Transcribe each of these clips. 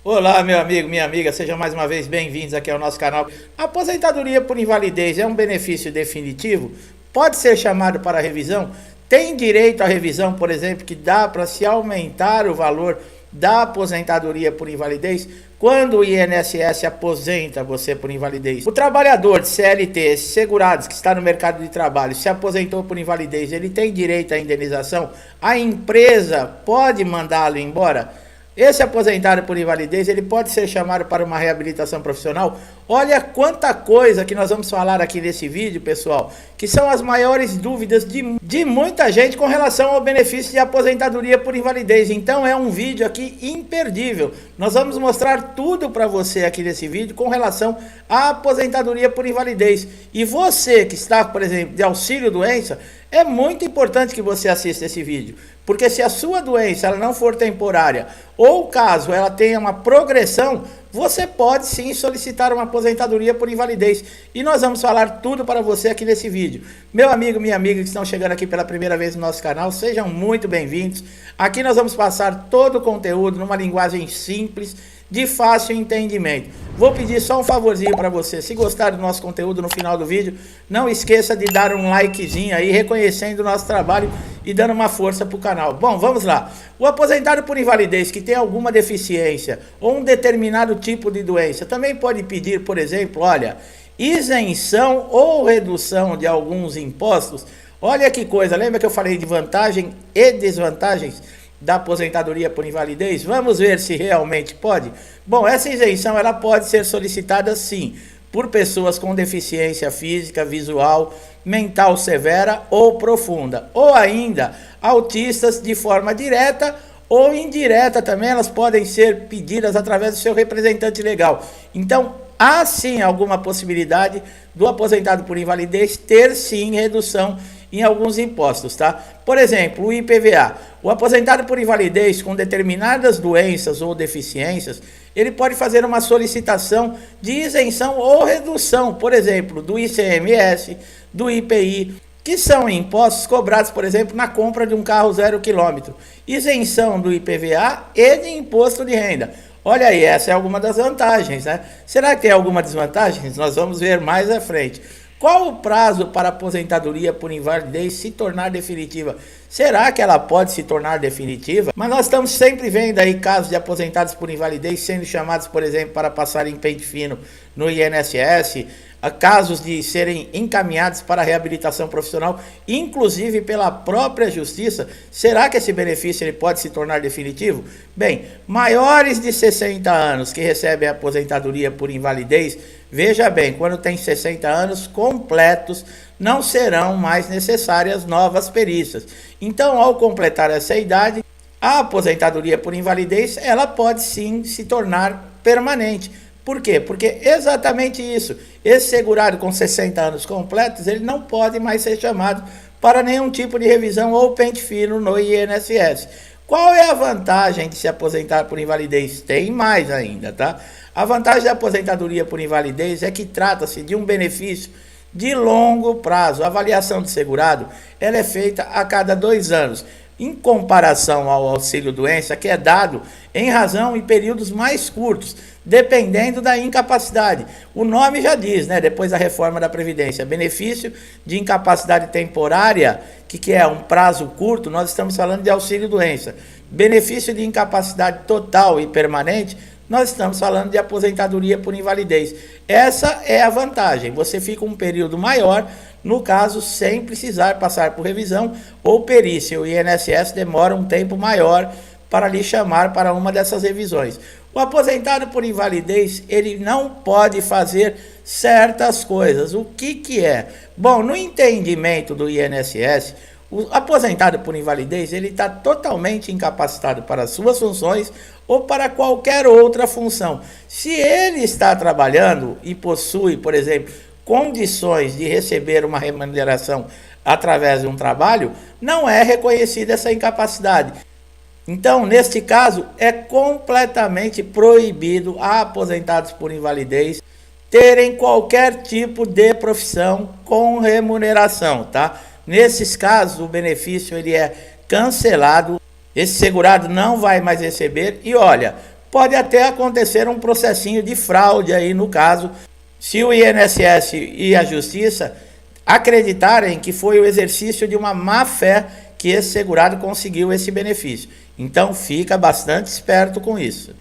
Olá, meu amigo, minha amiga, sejam mais uma vez bem-vindos aqui ao nosso canal. A aposentadoria por invalidez é um benefício definitivo? Pode ser chamado para revisão? Tem direito à revisão, por exemplo, que dá para se aumentar o valor da aposentadoria por invalidez quando o INSS aposenta você por invalidez? O trabalhador de CLT, esses segurados que está no mercado de trabalho, se aposentou por invalidez, ele tem direito à indenização? A empresa pode mandá-lo embora? Esse aposentado por invalidez, ele pode ser chamado para uma reabilitação profissional? Olha quanta coisa que nós vamos falar aqui nesse vídeo, pessoal, que são as maiores dúvidas de muita gente com relação ao benefício de aposentadoria por invalidez. Então é um vídeo aqui imperdível. Nós vamos mostrar tudo para você aqui nesse vídeo com relação à aposentadoria por invalidez. E você que está, por exemplo, de auxílio doença, é muito importante que você assista esse vídeo, porque se a sua doença ela não for temporária, ou caso ela tenha uma progressão, você pode sim solicitar uma aposentadoria por invalidez. E nós vamos falar tudo para você aqui nesse vídeo. Meu amigo, minha amiga que estão chegando aqui pela primeira vez no nosso canal, sejam muito bem-vindos. Aqui nós vamos passar todo o conteúdo numa linguagem simples, de fácil entendimento. Vou pedir só um favorzinho para você. Se gostar do nosso conteúdo no final do vídeo, não esqueça de dar um likezinho aí, reconhecendo o nosso trabalho e dando uma força para o canal. Bom, vamos lá. O aposentado por invalidez que tem alguma deficiência ou um determinado tipo de doença também pode pedir, por exemplo, olha, isenção ou redução de alguns impostos. Olha que coisa, lembra que eu falei de vantagem e desvantagens da aposentadoria por invalidez? Vamos ver se realmente pode. Bom, essa isenção ela pode ser solicitada sim por pessoas com deficiência física, visual, mental severa ou profunda, ou ainda autistas de forma direta ou indireta também, elas podem ser pedidas através do seu representante legal. Então, há sim alguma possibilidade do aposentado por invalidez ter sim redução em alguns impostos, tá? Por exemplo, o IPVA. O aposentado por invalidez com determinadas doenças ou deficiências, ele pode fazer uma solicitação de isenção ou redução, por exemplo, do ICMS, do IPI, que são impostos cobrados, por exemplo, na compra de um carro 0 km. Isenção do IPVA e de imposto de renda. Olha aí, essa é alguma das vantagens, né? Será que tem alguma desvantagem? Nós vamos ver mais à frente. Qual o prazo para a aposentadoria por invalidez se tornar definitiva? Será que ela pode se tornar definitiva? Mas nós estamos sempre vendo aí casos de aposentados por invalidez sendo chamados, por exemplo, para passar em pente fino no INSS, casos de serem encaminhados para a reabilitação profissional, inclusive pela própria justiça. Será que esse benefício ele pode se tornar definitivo? Bem, maiores de 60 anos que recebem a aposentadoria por invalidez, veja bem, quando tem 60 anos completos, não serão mais necessárias novas perícias. Então, ao completar essa idade, a aposentadoria por invalidez, ela pode sim se tornar permanente. Por quê? Porque exatamente isso, esse segurado com 60 anos completos, ele não pode mais ser chamado para nenhum tipo de revisão ou pente fino no INSS. Qual é a vantagem de se aposentar por invalidez? Tem mais ainda, tá? A vantagem da aposentadoria por invalidez é que trata-se de um benefício de longo prazo. A avaliação do segurado ela é feita a cada 2 anos. Em comparação ao auxílio-doença, que é dado em razão em períodos mais curtos, dependendo da incapacidade. O nome já diz, né? Depois da reforma da Previdência, benefício de incapacidade temporária, que é um prazo curto, nós estamos falando de auxílio-doença. Benefício de incapacidade total e permanente, nós estamos falando de aposentadoria por invalidez. Essa é a vantagem, você fica um período maior, no caso, sem precisar passar por revisão ou perícia. O INSS demora um tempo maior para lhe chamar para uma dessas revisões. O aposentado por invalidez, ele não pode fazer certas coisas. O que é? Bom, no entendimento do INSS, o aposentado por invalidez, ele está totalmente incapacitado para as suas funções ou para qualquer outra função. Se ele está trabalhando e possui, por exemplo, condições de receber uma remuneração através de um trabalho, não é reconhecida essa incapacidade. Então, neste caso, é completamente proibido a aposentados por invalidez terem qualquer tipo de profissão com remuneração, tá? Nesses casos, o benefício ele é cancelado, esse segurado não vai mais receber e olha, pode até acontecer um processinho de fraude aí no caso, se o INSS e a Justiça acreditarem que foi o exercício de uma má-fé que esse segurado conseguiu esse benefício. Então fica bastante esperto com isso.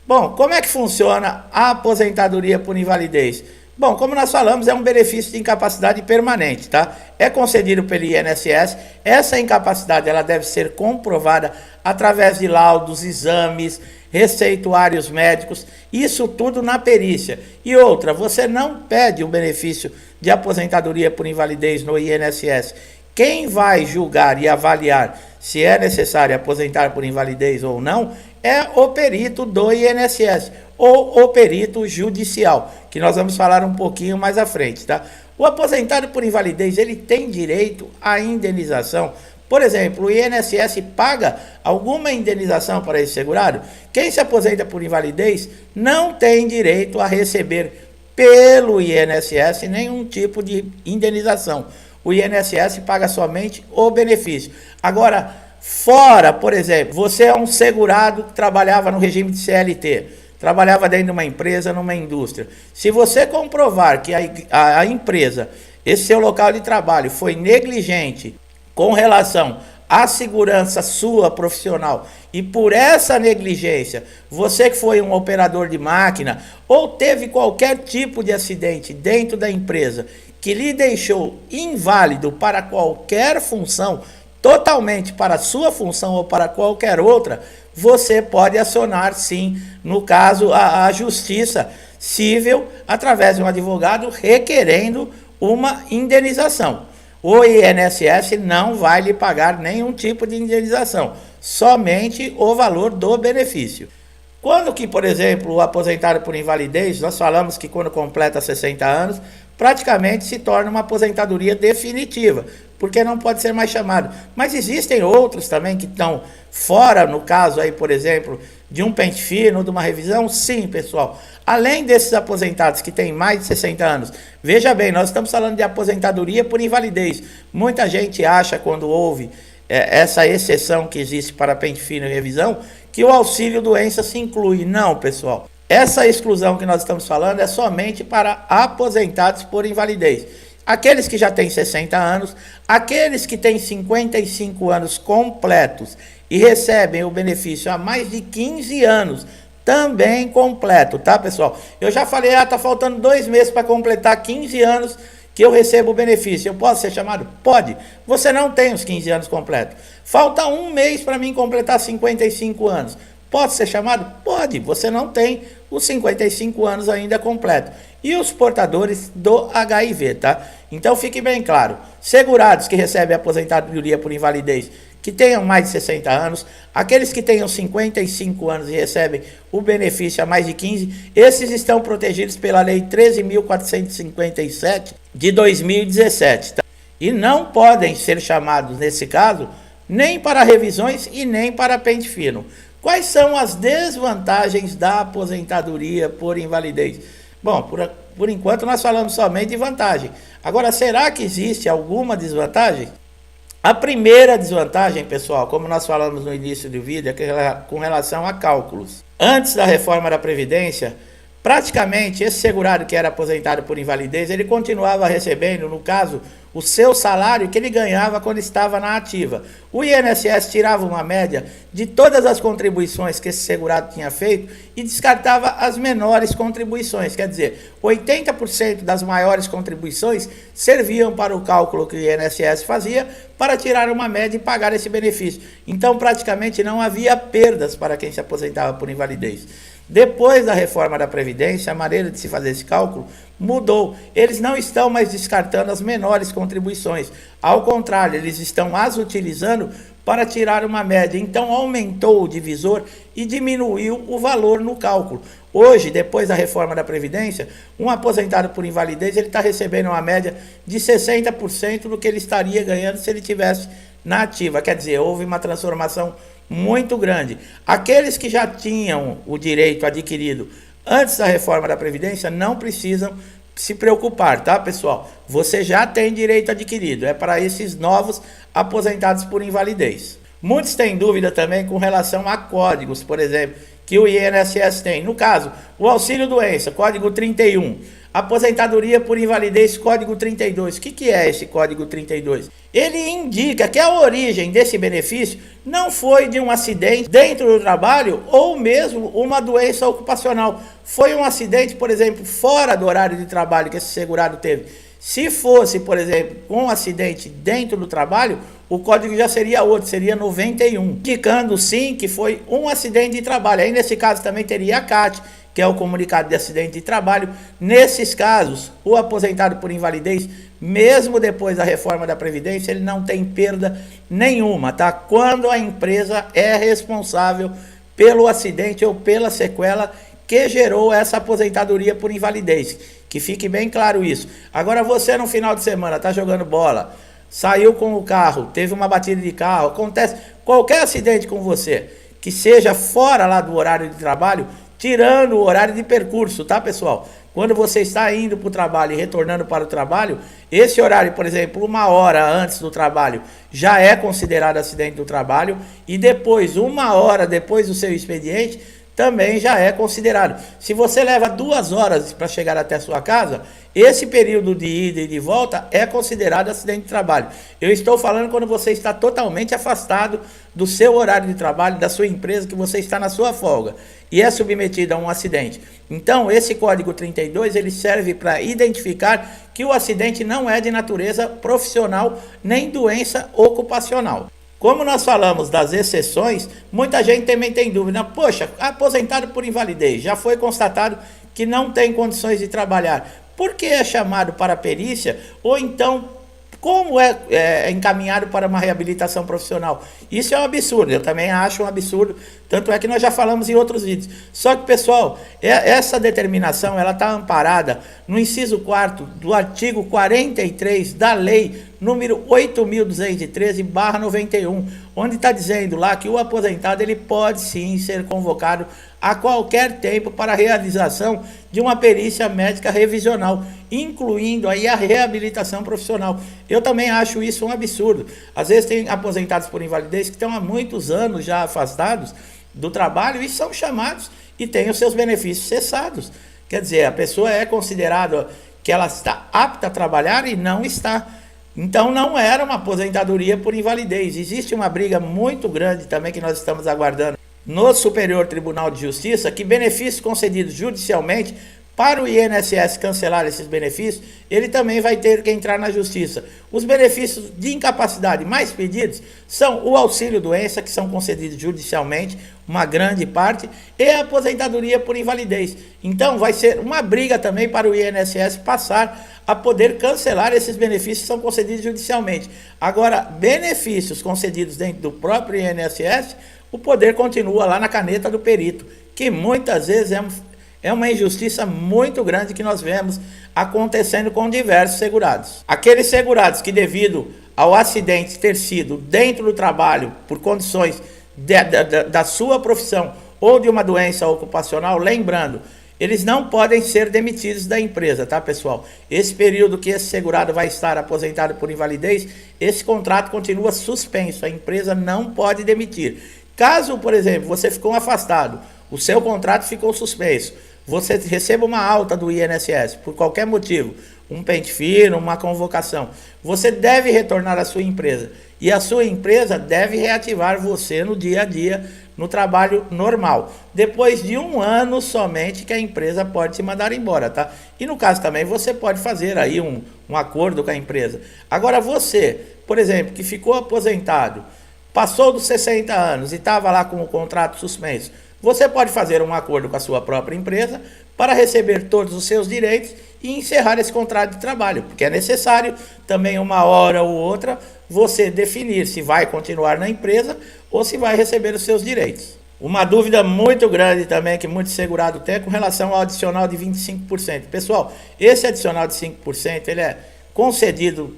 Bom, como é que funciona a aposentadoria por invalidez? Bom, como nós falamos, é um benefício de incapacidade permanente, tá? É concedido pelo INSS. Essa incapacidade ela deve ser comprovada através de laudos, exames, receituários médicos, isso tudo na perícia. E outra, você não pede o benefício de aposentadoria por invalidez no INSS. Quem vai julgar e avaliar se é necessário aposentar por invalidez ou não é o perito do INSS ou o perito judicial, que nós vamos falar um pouquinho mais à frente, tá? O aposentado por invalidez, ele tem direito à indenização. Por exemplo, o INSS paga alguma indenização para esse segurado? Quem se aposenta por invalidez não tem direito a receber pelo INSS nenhum tipo de indenização. O INSS paga somente o benefício. Agora, fora, por exemplo, você é um segurado que trabalhava no regime de CLT, trabalhava dentro de uma empresa, numa indústria. Se você comprovar que a empresa, esse seu local de trabalho, foi negligente com relação à segurança sua profissional e por essa negligência, você que foi um operador de máquina ou teve qualquer tipo de acidente dentro da empresa que lhe deixou inválido para qualquer função, totalmente para a sua função ou para qualquer outra, você pode acionar sim, no caso, a justiça civil através de um advogado requerendo uma indenização. O INSS não vai lhe pagar nenhum tipo de indenização, somente o valor do benefício. Quando que, por exemplo, o aposentado por invalidez, nós falamos que quando completa 60 anos, praticamente se torna uma aposentadoria definitiva, porque não pode ser mais chamado. Mas existem outros também que estão fora, no caso aí, por exemplo, de um pente fino, de uma revisão? Sim, pessoal. Além desses aposentados que têm mais de 60 anos, veja bem, nós estamos falando de aposentadoria por invalidez. Muita gente acha, quando ouve essa exceção que existe para pente fino e revisão, que o auxílio doença se inclui. Não, pessoal. Essa exclusão que nós estamos falando é somente para aposentados por invalidez. Aqueles que já têm 60 anos, aqueles que têm 55 anos completos e recebem o benefício há mais de 15 anos, também completo, tá, pessoal? Eu já falei, tá faltando 2 meses para completar 15 anos que eu recebo o benefício. Eu posso ser chamado? Pode. Você não tem os 15 anos completos. Falta 1 mês para mim completar 55 anos. Pode ser chamado? Pode. Você não tem os 55 anos ainda completo. E os portadores do HIV, tá? Então fique bem claro. Segurados que recebem aposentadoria por invalidez, que tenham mais de 60 anos, aqueles que tenham 55 anos e recebem o benefício há mais de 15, esses estão protegidos pela Lei 13.457 de 2017, tá? E não podem ser chamados, nesse caso, nem para revisões e nem para pente fino. Quais são as desvantagens da aposentadoria por invalidez? Bom, por enquanto nós falamos somente de vantagem. Agora, será que existe alguma desvantagem? A primeira desvantagem, pessoal, como nós falamos no início do vídeo, é com relação a cálculos. Antes da reforma da Previdência, praticamente esse segurado que era aposentado por invalidez, ele continuava recebendo, no caso, o seu salário que ele ganhava quando estava na ativa. O INSS tirava uma média de todas as contribuições que esse segurado tinha feito e descartava as menores contribuições. Quer dizer, 80% das maiores contribuições serviam para o cálculo que o INSS fazia para tirar uma média e pagar esse benefício. Então, praticamente não havia perdas para quem se aposentava por invalidez. Depois da reforma da Previdência, a maneira de se fazer esse cálculo mudou. Eles não estão mais descartando as menores contribuições. Ao contrário, eles estão as utilizando para tirar uma média. Então, aumentou o divisor e diminuiu o valor no cálculo. Hoje, depois da reforma da Previdência, um aposentado por invalidez ele está recebendo uma média de 60% do que ele estaria ganhando se ele tivesse na ativa. Quer dizer, houve uma transformação muito grande. Aqueles que já tinham o direito adquirido antes da reforma da Previdência não precisam se preocupar, tá, pessoal? Você já tem direito adquirido, é para esses novos aposentados por invalidez. Muitos têm dúvida também com relação a códigos, por exemplo, que o INSS tem. No caso, o auxílio-doença, código 31. Aposentadoria por invalidez, código 32. O que é esse código 32? Ele indica que a origem desse benefício não foi de um acidente dentro do trabalho ou mesmo uma doença ocupacional. Foi um acidente, por exemplo, fora do horário de trabalho que esse segurado teve. Se fosse, por exemplo, um acidente dentro do trabalho, o código já seria outro, seria 91. Indicando sim que foi um acidente de trabalho. Aí nesse caso também teria a CAT, que é o comunicado de acidente de trabalho. Nesses casos, o aposentado por invalidez, mesmo depois da reforma da Previdência, ele não tem perda nenhuma, tá? Quando a empresa é responsável pelo acidente ou pela sequela que gerou essa aposentadoria por invalidez. Que fique bem claro isso. Agora você no final de semana tá jogando bola, saiu com o carro, teve uma batida de carro, acontece qualquer acidente com você, que seja fora lá do horário de trabalho, tirando o horário de percurso, tá, pessoal? Quando você está indo para o trabalho e retornando para o trabalho, esse horário, por exemplo, 1 hora antes do trabalho, já é considerado acidente do trabalho, e depois, 1 hora depois do seu expediente, também já é considerado. Se você leva 2 horas para chegar até a sua casa, esse período de ida e de volta é considerado acidente de trabalho. Eu estou falando quando você está totalmente afastado do seu horário de trabalho, da sua empresa, que você está na sua folga e é submetido a um acidente. Então, esse código 32, ele serve para identificar que o acidente não é de natureza profissional nem doença ocupacional. Como nós falamos das exceções, muita gente também tem dúvida. Poxa, aposentado por invalidez, já foi constatado que não tem condições de trabalhar. Por que é chamado para perícia? Ou então, como é encaminhado para uma reabilitação profissional? Isso é um absurdo, eu também acho um absurdo. Tanto é que nós já falamos em outros vídeos. Só que, pessoal, essa determinação ela está amparada no inciso 4º do artigo 43 da lei número 8.213/91, onde está dizendo lá que o aposentado ele pode sim ser convocado a qualquer tempo para a realização de uma perícia médica revisional, incluindo aí a reabilitação profissional. Eu também acho isso um absurdo. Às vezes tem aposentados por invalidez que estão há muitos anos já afastados do trabalho e são chamados e têm os seus benefícios cessados. Quer dizer, a pessoa é considerada que ela está apta a trabalhar e não está. Então não era uma aposentadoria por invalidez. Existe uma briga muito grande também que nós estamos aguardando no Superior Tribunal de Justiça, que benefícios concedidos judicialmente, para o INSS cancelar esses benefícios, ele também vai ter que entrar na justiça. Os benefícios de incapacidade mais pedidos são o auxílio-doença, que são concedidos judicialmente, uma grande parte, e a aposentadoria por invalidez. Então vai ser uma briga também para o INSS passar a poder cancelar esses benefícios que são concedidos judicialmente. Agora, benefícios concedidos dentro do próprio INSS, o poder continua lá na caneta do perito, que muitas vezes é uma injustiça muito grande que nós vemos acontecendo com diversos segurados. Aqueles segurados que, devido ao acidente ter sido dentro do trabalho, por condições da sua profissão ou de uma doença ocupacional, lembrando, eles não podem ser demitidos da empresa, tá, pessoal? Esse período que esse segurado vai estar aposentado por invalidez, esse contrato continua suspenso, a empresa não pode demitir. Caso, por exemplo, você ficou afastado, o seu contrato ficou suspenso, você receba uma alta do INSS por qualquer motivo, um pente fino, uma convocação, você deve retornar à sua empresa e a sua empresa deve reativar você no dia a dia, no trabalho normal. Depois de 1 ano somente que a empresa pode te mandar embora, tá? E no caso também você pode fazer aí um acordo com a empresa. Agora você, por exemplo, que ficou aposentado, passou dos 60 anos e estava lá com o contrato suspenso, você pode fazer um acordo com a sua própria empresa para receber todos os seus direitos e encerrar esse contrato de trabalho, porque é necessário também 1 hora ou outra você definir se vai continuar na empresa ou se vai receber os seus direitos. Uma dúvida muito grande também que muito segurado tem é com relação ao adicional de 25%. Pessoal, esse adicional de 5% ele é concedido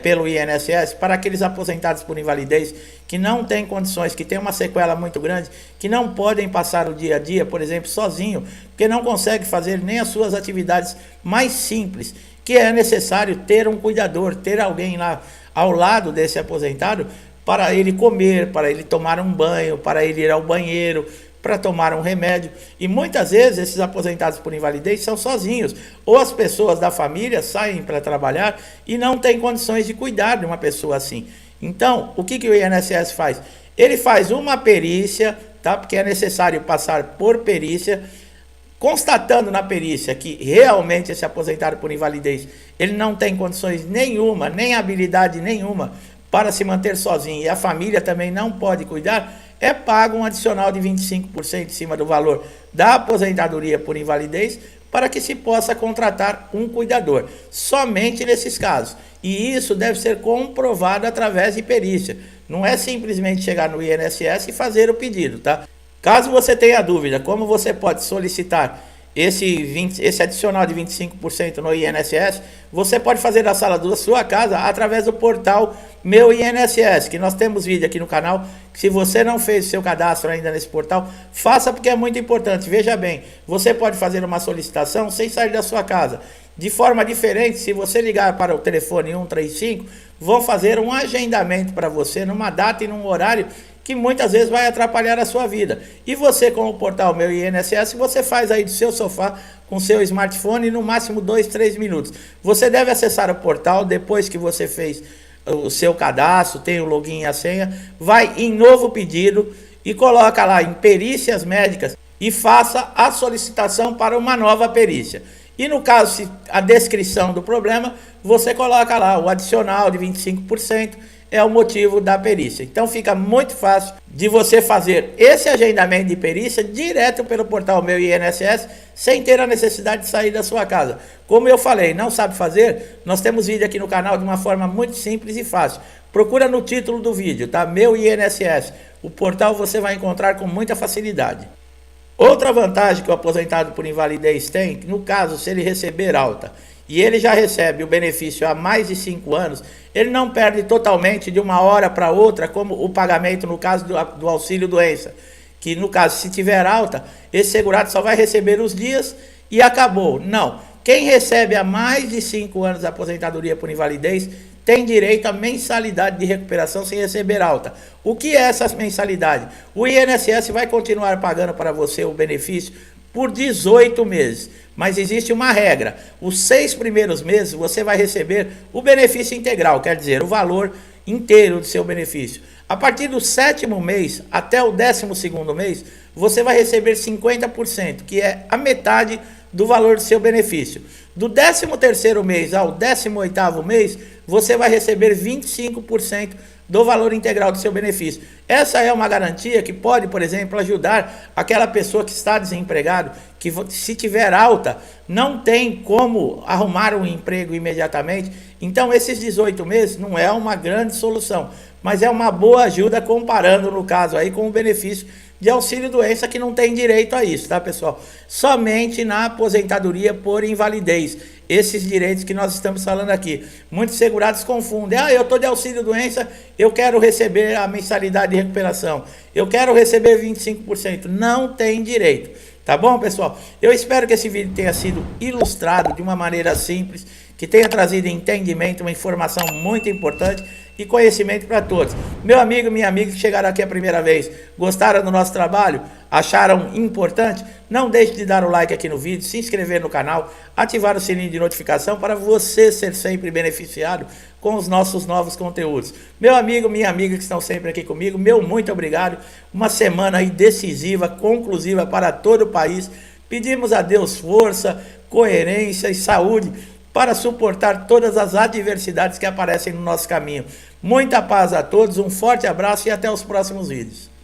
pelo INSS para aqueles aposentados por invalidez que não têm condições, que têm uma sequela muito grande, que não podem passar o dia a dia, por exemplo, sozinho, porque não consegue fazer nem as suas atividades mais simples, que é necessário ter um cuidador, ter alguém lá ao lado desse aposentado para ele comer, para ele tomar um banho, para ele ir ao banheiro, para tomar um remédio. E muitas vezes esses aposentados por invalidez são sozinhos, ou as pessoas da família saem para trabalhar e não têm condições de cuidar de uma pessoa assim. Então, o que o INSS faz? Ele faz uma perícia, tá? Porque é necessário passar por perícia, constatando na perícia que realmente esse aposentado por invalidez, ele não tem condições nenhuma, nem habilidade nenhuma para se manter sozinho, e a família também não pode cuidar, é pago um adicional de 25% em cima do valor da aposentadoria por invalidez, para que se possa contratar um cuidador, somente nesses casos. E isso deve ser comprovado através de perícia. Não é simplesmente chegar no INSS e fazer o pedido, tá? Caso você tenha dúvida como você pode solicitar esse adicional de 25% no INSS, você pode fazer da sala da sua casa através do portal Meu INSS, que nós temos vídeo aqui no canal. Se você não fez o seu cadastro ainda nesse portal, faça, porque é muito importante. Veja bem, você pode fazer uma solicitação sem sair da sua casa. De forma diferente, se você ligar para o telefone 135, vão fazer um agendamento para você numa data e num horário que muitas vezes vai atrapalhar a sua vida. E você, com o portal Meu INSS, você faz aí do seu sofá com seu smartphone, no máximo 2, 3 minutos. Você deve acessar o portal depois que você fez o seu cadastro, tem o login e a senha, vai em novo pedido e coloca lá em perícias médicas e faça a solicitação para uma nova perícia. E no caso, se a descrição do problema, você coloca lá o adicional de 25%, é o motivo da perícia. Então fica muito fácil de você fazer esse agendamento de perícia direto pelo portal Meu INSS, sem ter a necessidade de sair da sua casa. Como eu falei, não sabe fazer? Nós temos vídeo aqui no canal de uma forma muito simples e fácil. Procura no título do vídeo, tá? Meu INSS. O portal você vai encontrar com muita facilidade. Outra vantagem que o aposentado por invalidez tem, no caso, se ele receber alta, e ele já recebe o benefício há mais de 5 anos, ele não perde totalmente de uma hora para outra, como o pagamento no caso do auxílio doença, que no caso, se tiver alta, esse segurado só vai receber os dias e acabou. Não, quem recebe há mais de 5 anos a aposentadoria por invalidez tem direito à mensalidade de recuperação sem receber alta. O que é essa mensalidade? O INSS vai continuar pagando para você o benefício por 18 meses, mas existe uma regra: os 6 primeiros meses você vai receber o benefício integral, quer dizer, o valor inteiro do seu benefício. A partir do 7º mês até o 12º mês, você vai receber 50%, que é a metade do valor do seu benefício. Do 13º mês ao 18º mês, você vai receber 25% do valor integral do seu benefício. Essa é uma garantia que pode, por exemplo, ajudar aquela pessoa que está desempregado, que se tiver alta, não tem como arrumar um emprego imediatamente. Então, esses 18 meses não é uma grande solução, mas é uma boa ajuda comparando, no caso, aí com o benefício de auxílio-doença, que não tem direito a isso, tá, pessoal? Somente na aposentadoria por invalidez. Esses direitos que nós estamos falando aqui. Muitos segurados confundem. Eu estou de auxílio-doença, eu quero receber a mensalidade de recuperação. Eu quero receber 25%. Não tem direito. Tá bom, pessoal? Eu espero que esse vídeo tenha sido ilustrado de uma maneira simples, que tenha trazido entendimento, uma informação muito importante e conhecimento para todos. Meu amigo, minha amiga que chegaram aqui a primeira vez, gostaram do nosso trabalho? Acharam importante? Não deixe de dar o like aqui no vídeo, se inscrever no canal, ativar o sininho de notificação para você ser sempre beneficiado com os nossos novos conteúdos. Meu amigo, minha amiga que estão sempre aqui comigo, meu muito obrigado. Uma semana aí decisiva, conclusiva para todo o país. Pedimos a Deus força, coerência e saúde para suportar todas as adversidades que aparecem no nosso caminho. Muita paz a todos, um forte abraço e até os próximos vídeos.